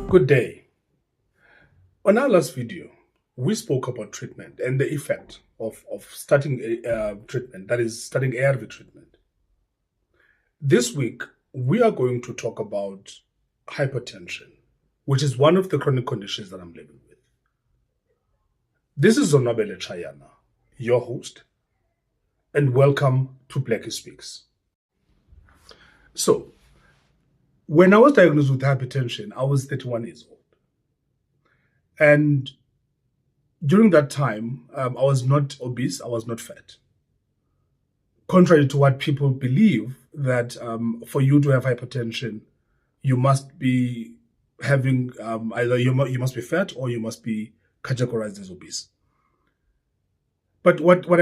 Good day. On our last video, we spoke about treatment and the effect of starting treatment, that is, starting ARV treatment. This week, we are going to talk about hypertension, which is one of the chronic conditions that I'm living with. This is Zonabele Chayana, your host, and welcome to Blackie Speaks. So, when I was diagnosed with hypertension, I was 31 years old. And during that time, I was not obese, I was not fat. Contrary to what people believe, that for you to have hypertension, you must be having either you must be fat or you must be categorized as obese. But what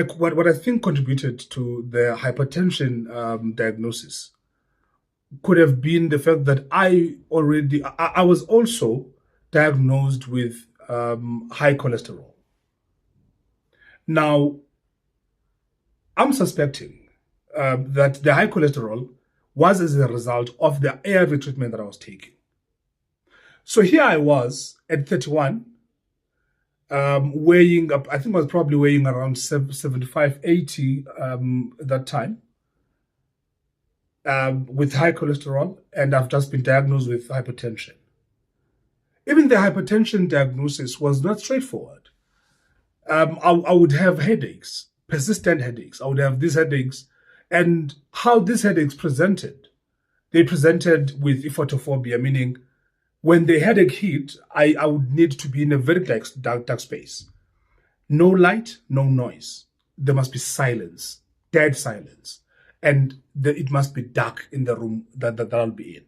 I think contributed to the hypertension diagnosis could have been the fact that I was also diagnosed with high cholesterol. Now, I'm suspecting that the high cholesterol was as a result of the ARV treatment that I was taking. So here I was at 31, weighing up, I think I was probably weighing around 75, 80 at that time, with high cholesterol, and I've just been diagnosed with hypertension. Even the hypertension diagnosis was not straightforward. I would have headaches, persistent headaches. I would have these headaches, and how these headaches presented, they presented with ephotophobia, meaning when the headache hit, I would need to be in a very dark space. No light, no noise. There must be silence, dead silence. And it must be dark in the room that I'll be in.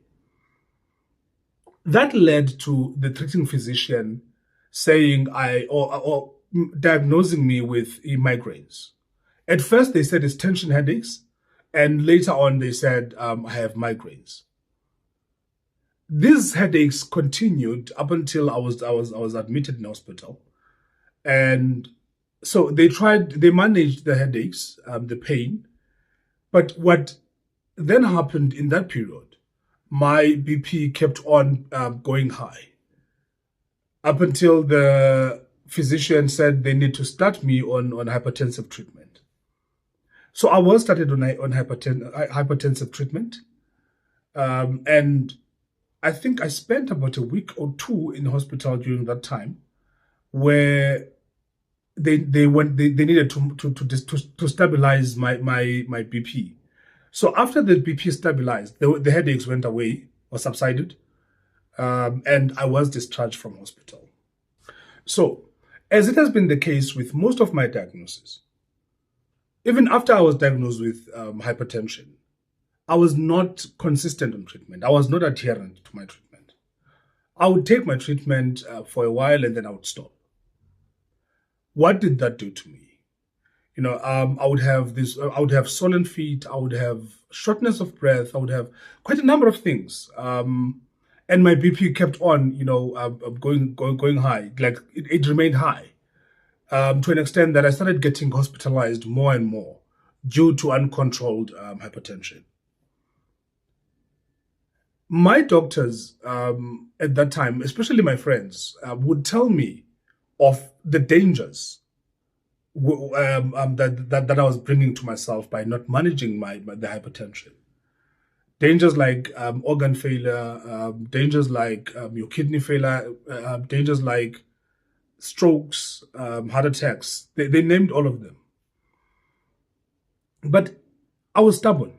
That led to the treating physician saying or diagnosing me with migraines. At first, they said it's tension headaches, and later on, they said I have migraines. These headaches continued up until I was admitted in hospital, and so they managed the headaches, the pain. But what then happened in that period, my BP kept on going high up until the physician said they need to start me on hypertensive treatment. So I was started on hypertensive treatment. And I think I spent about a week or two in hospital during that time, where they needed to stabilize my BP. So after the BP stabilized, the headaches went away or subsided, and I was discharged from hospital. So, as it has been the case with most of my diagnoses, even after I was diagnosed with hypertension, I was not consistent on treatment. I was not adherent to my treatment. I would take my treatment for a while and then I would stop. What did that do to me? I would have swollen feet, I would have shortness of breath, I would have quite a number of things. And my BP kept on, going high, like it remained high, to an extent that I started getting hospitalized more and more due to uncontrolled hypertension. My doctors at that time, especially my friends, would tell me of the dangers that I was bringing to myself by not managing the hypertension. Dangers like organ failure, dangers like your kidney failure, dangers like strokes, heart attacks. They named all of them. But I was stubborn.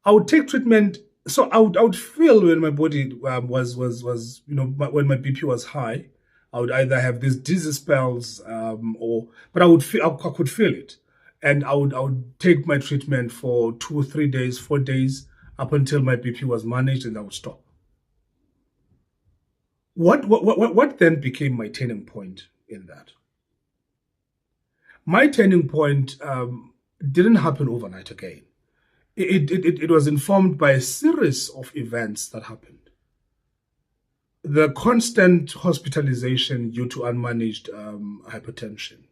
I would take treatment. So I would feel when my body when my BP was high, I would either have these dizzy spells, but I could feel it, and I would take my treatment for 2 or 3 days, 4 days, up until my BP was managed, and I would stop. What then became my turning point in that? My turning point didn't happen overnight again. It was informed by a series of events that happened. The constant hospitalization due to unmanaged hypertension.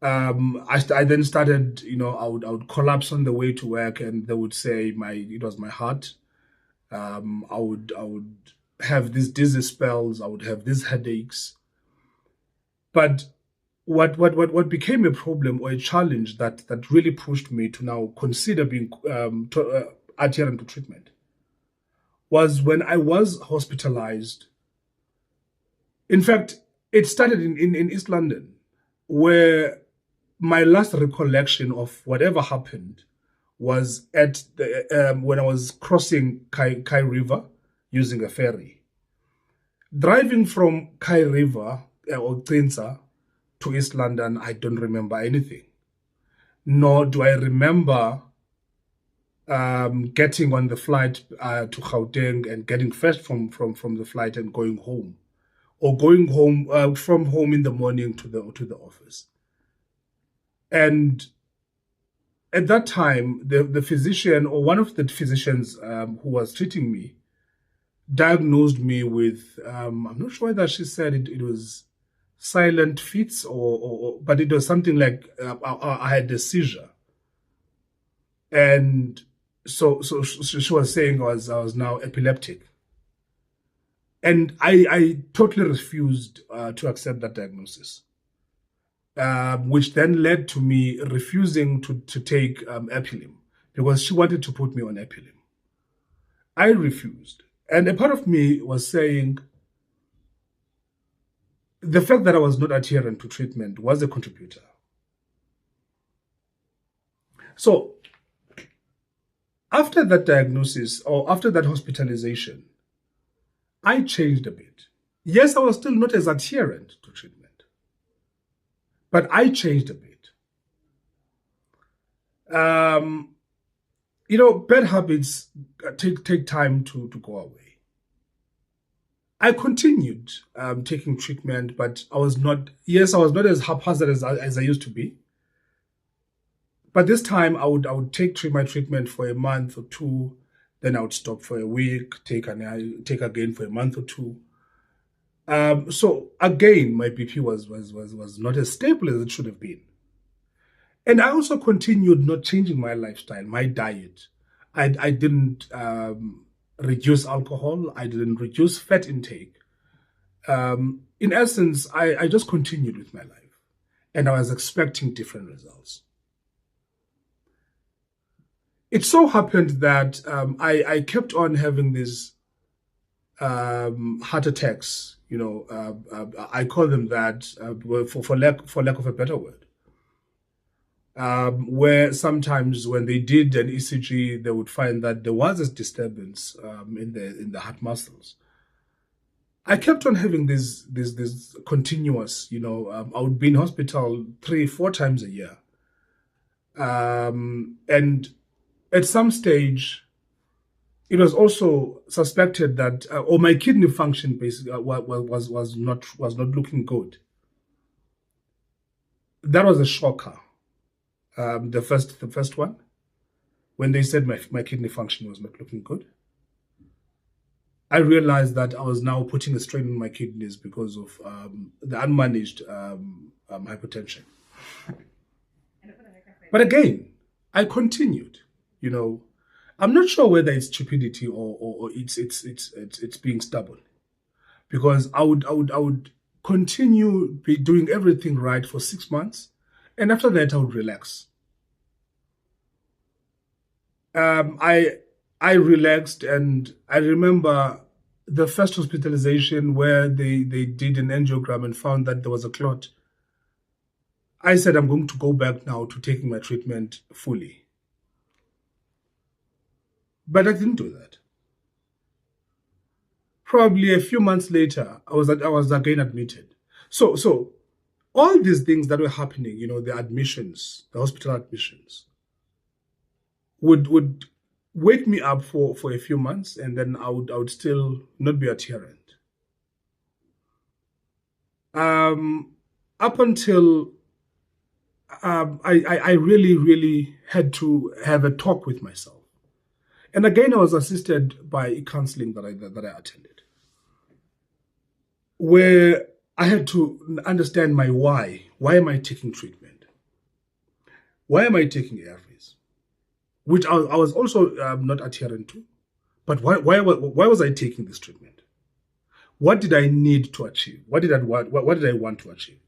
I then started, I would collapse on the way to work, and they would say it was my heart. I would have these dizzy spells. I would have these headaches. But what became a problem or a challenge that really pushed me to now consider being adherent to treatment was when I was hospitalized. In fact, it started in East London, where my last recollection of whatever happened was at when I was crossing Kai River using a ferry. Driving from Kai River or Trinsa to East London, I don't remember anything. Nor do I remember getting on the flight to Gauteng and getting first from the flight and going home, or going home from home in the morning to the office. And at that time, the physician or one of the physicians who was treating me diagnosed me with I'm not sure whether she said it was silent fits but it was something like I had a seizure, and so she was saying I was now epileptic, and I totally refused to accept that diagnosis, which then led to me refusing to take Epilim, because she wanted to put me on Epilim. I refused, and a part of me was saying the fact that I was not adherent to treatment was a contributor. So after that diagnosis or after that hospitalization, I changed a bit. Yes, I was still not as adherent to treatment, but I changed a bit. Bad habits take time to go away. I continued taking treatment, but I was not as haphazard as I used to be. But this time I would take my treatment for a month or two, then I would stop for a week, take again for a month or two. So again, my BP was not as stable as it should have been. And I also continued not changing my lifestyle, my diet. I didn't reduce alcohol. I didn't reduce fat intake. In essence, I just continued with my life, and I was expecting different results. It so happened that I kept on having these heart attacks. I call them that for lack of a better word. Where sometimes when they did an ECG, they would find that there was a disturbance in the heart muscles. I kept on having this continuous, I would be in hospital 3-4 times a year. And at some stage, it was also suspected that, or my kidney function basically was not looking good. That was a shocker. The first one, when they said my kidney function was not looking good, I realized that I was now putting a strain on my kidneys because of the unmanaged hypertension. But again, I continued. I'm not sure whether it's stupidity or it's being stubborn, because I would continue doing everything right for 6 months, and after that I would relax. I relaxed, and I remember the first hospitalization where they did an angiogram and found that there was a clot. I said, I'm going to go back now to taking my treatment fully. But I didn't do that. Probably a few months later, I was again admitted. So all these things that were happening, the admissions, the hospital admissions, would wake me up for a few months, and then I would still not be adherent. Up until I really had to have a talk with myself. And again, I was assisted by counseling that I attended, where I had to understand my why. Why am I taking treatment? Why am I taking ARVs? Which I was also not adherent to, But why was I taking this treatment? What did I need to achieve? What did I want to achieve?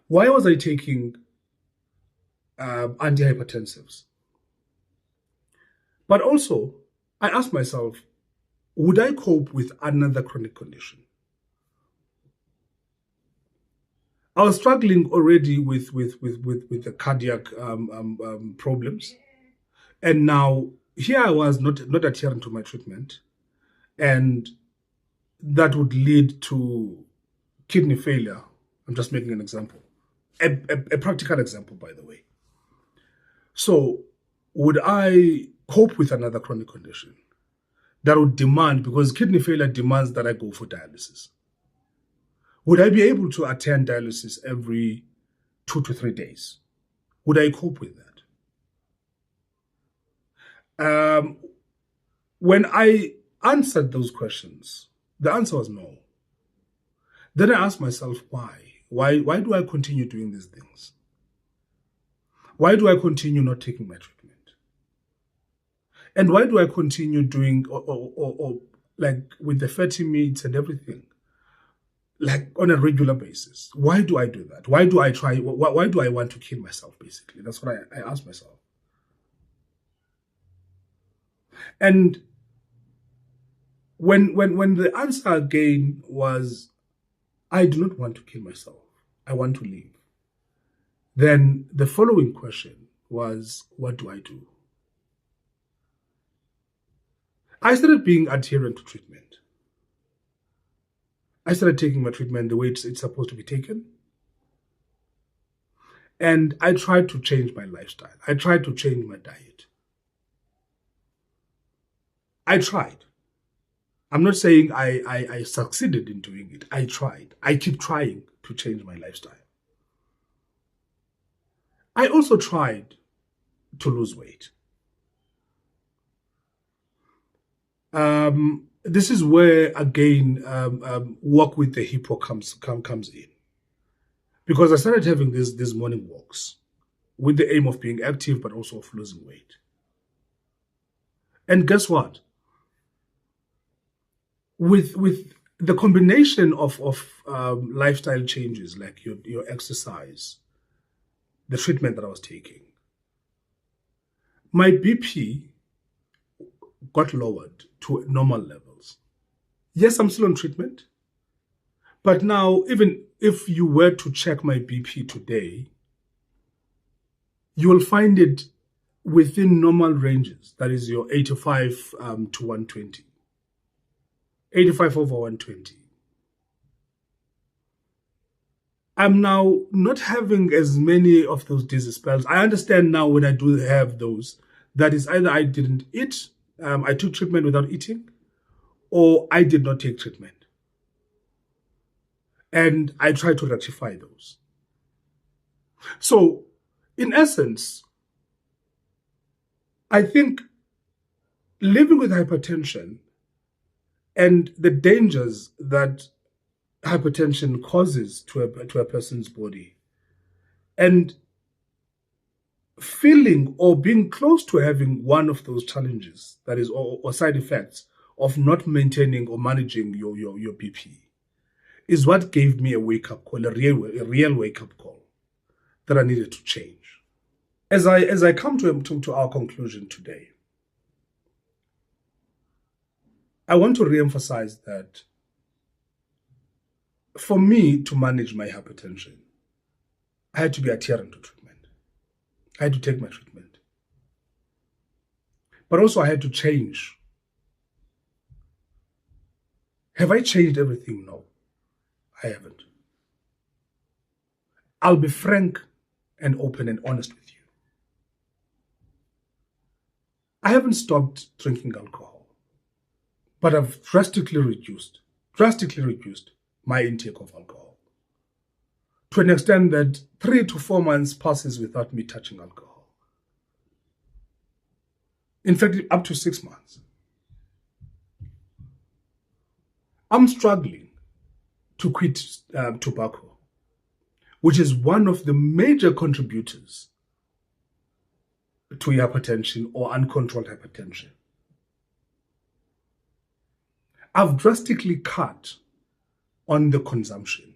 Why was I taking antihypertensives? But also, I asked myself, would I cope with another chronic condition? I was struggling already with the cardiac problems, and now here I was not adhering to my treatment, and that would lead to kidney failure. I'm just making an example, a practical example, by the way. So, would I cope with another chronic condition that would demand, because kidney failure demands that I go for dialysis? Would I be able to attend dialysis every 2 to 3 days? Would I cope with that? When I answered those questions, the answer was no. Then I asked myself, why? Why do I continue doing these things? Why do I continue not taking my treatment? And why do I continue doing, or like with the fatty meats and everything, like on a regular basis? Why do I do that? Why do I try? Why do I want to kill myself, basically? That's what I asked myself. And when the answer again was, I do not want to kill myself, I want to live, then the following question was, what do I do? I started being adherent to treatment. I started taking my treatment the way it's supposed to be taken. And I tried to change my lifestyle. I tried to change my diet. I tried. I'm not saying I succeeded in doing it. I tried. I keep trying to change my lifestyle. I also tried to lose weight. This is where, again, work with the hippo comes in. Because I started having these morning walks with the aim of being active, but also of losing weight. And guess what? With the combination of lifestyle changes, like your exercise, the treatment that I was taking, my BP got lowered to normal levels. Yes, I'm still on treatment, but now even if you were to check my BP today, you will find it within normal ranges. That is your 85 to 120. 85 over 120. I'm now not having as many of those dizzy spells. I understand now when I do have those, that is either I didn't eat, I took treatment without eating, or I did not take treatment. And I try to rectify those. So, in essence, I think living with hypertension and the dangers that hypertension causes to a person's body, and feeling or being close to having one of those challenges, that is, or side effects of not maintaining or managing your BP, is what gave me a wake-up call, a real wake-up call that I needed to change. As I come to our conclusion today, I want to re-emphasize that for me to manage my hypertension, I had to be adherent to treatment. I had to take my treatment. But also I had to change. Have I changed everything? No, I haven't. I'll be frank and open and honest with you. I haven't stopped drinking alcohol, but I've drastically reduced my intake of alcohol, to an extent that 3 to 4 months passes without me touching alcohol. In fact, up to 6 months. I'm struggling to quit tobacco, which is one of the major contributors to hypertension or uncontrolled hypertension. I've drastically cut on the consumption.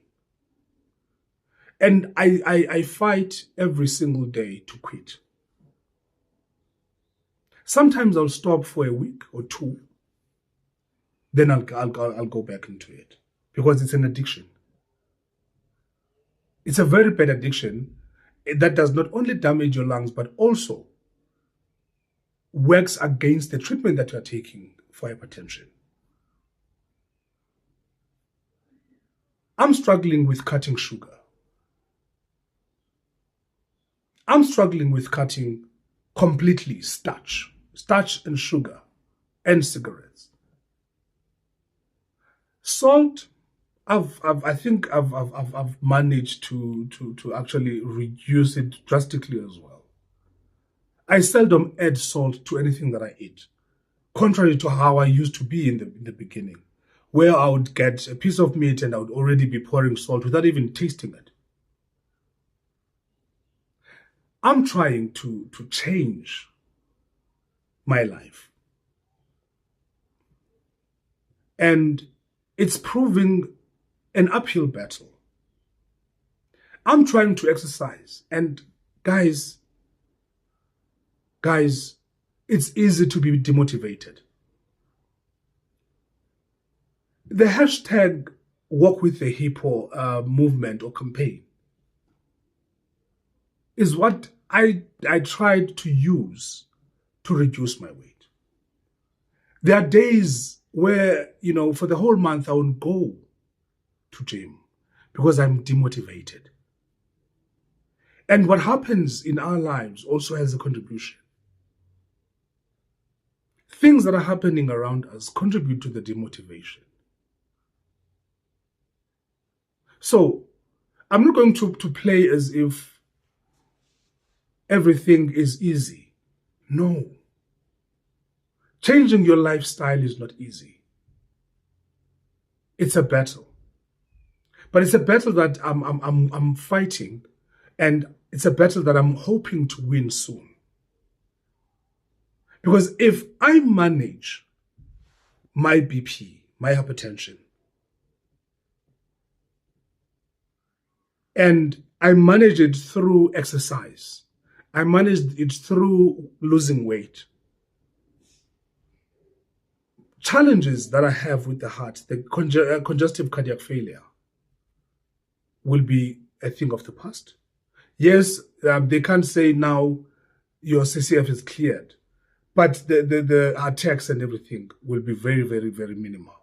And I fight every single day to quit. Sometimes I'll stop for a week or two, then I'll go back into it because it's an addiction. It's a very bad addiction that does not only damage your lungs, but also works against the treatment that you are taking for hypertension. I'm struggling with cutting sugar. I'm struggling with cutting completely starch and sugar and cigarettes. Salt, I think I've managed to actually reduce it drastically as well. I seldom add salt to anything that I eat, contrary to how I used to be in the beginning, where I would get a piece of meat and I would already be pouring salt without even tasting it. I'm trying to change my life. And it's proving an uphill battle. I'm trying to exercise. And guys, it's easy to be demotivated. The hashtag Walk with the Hippo movement or campaign is what I tried to use to reduce my weight. There are days where, for the whole month I won't go to gym because I'm demotivated. And what happens in our lives also has a contribution. Things that are happening around us contribute to the demotivation. So I'm not going to play as if everything is easy. No. Changing your lifestyle is not easy. It's a battle. But it's a battle that I'm fighting, and it's a battle that I'm hoping to win soon. Because if I manage my BP, my hypertension, and I manage it through exercise, I manage it through losing weight, challenges that I have with the heart, the congestive cardiac failure, will be a thing of the past. Yes, they can't say now your CCF is cleared, but the attacks and everything will be very, very, very minimal.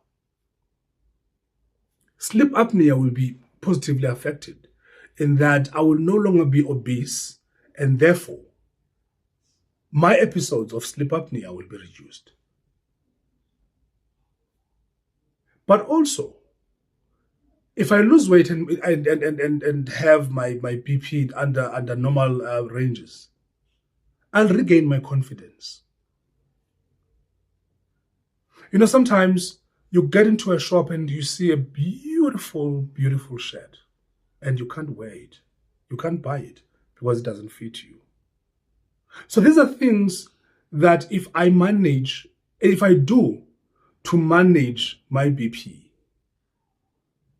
Sleep apnea will be positively affected in that I will no longer be obese, and therefore my episodes of sleep apnea will be reduced. But also, if I lose weight and have my BP under normal ranges, I'll regain my confidence. Sometimes you get into a shop and you see a beautiful, beautiful shirt and you can't wear it. You can't buy it because it doesn't fit you. So these are things that if I do to manage my BP,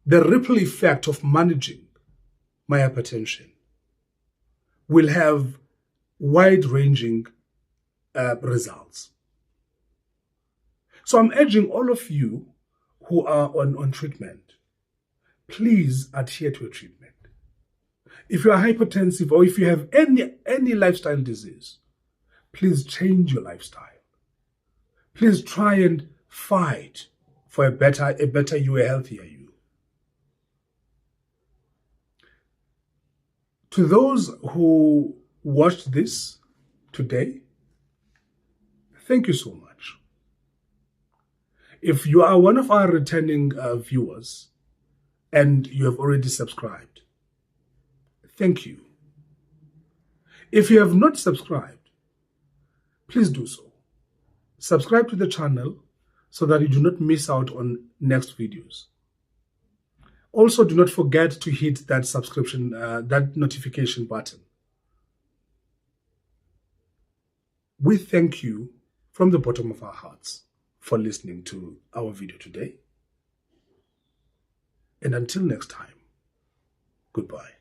the ripple effect of managing my hypertension will have wide-ranging results. So I'm urging all of you who are on treatment, please adhere to a treatment. If you are hypertensive or if you have any lifestyle disease, please change your lifestyle. Please try and fight for a better you, a healthier you. To those who watched this today, thank you so much. If you are one of our returning viewers and you have already subscribed, thank you. If you have not subscribed, please do so. Subscribe to the channel so that you do not miss out on next videos. Also, do not forget to hit that subscription, that notification button. We thank you from the bottom of our hearts for listening to our video today. And until next time, goodbye.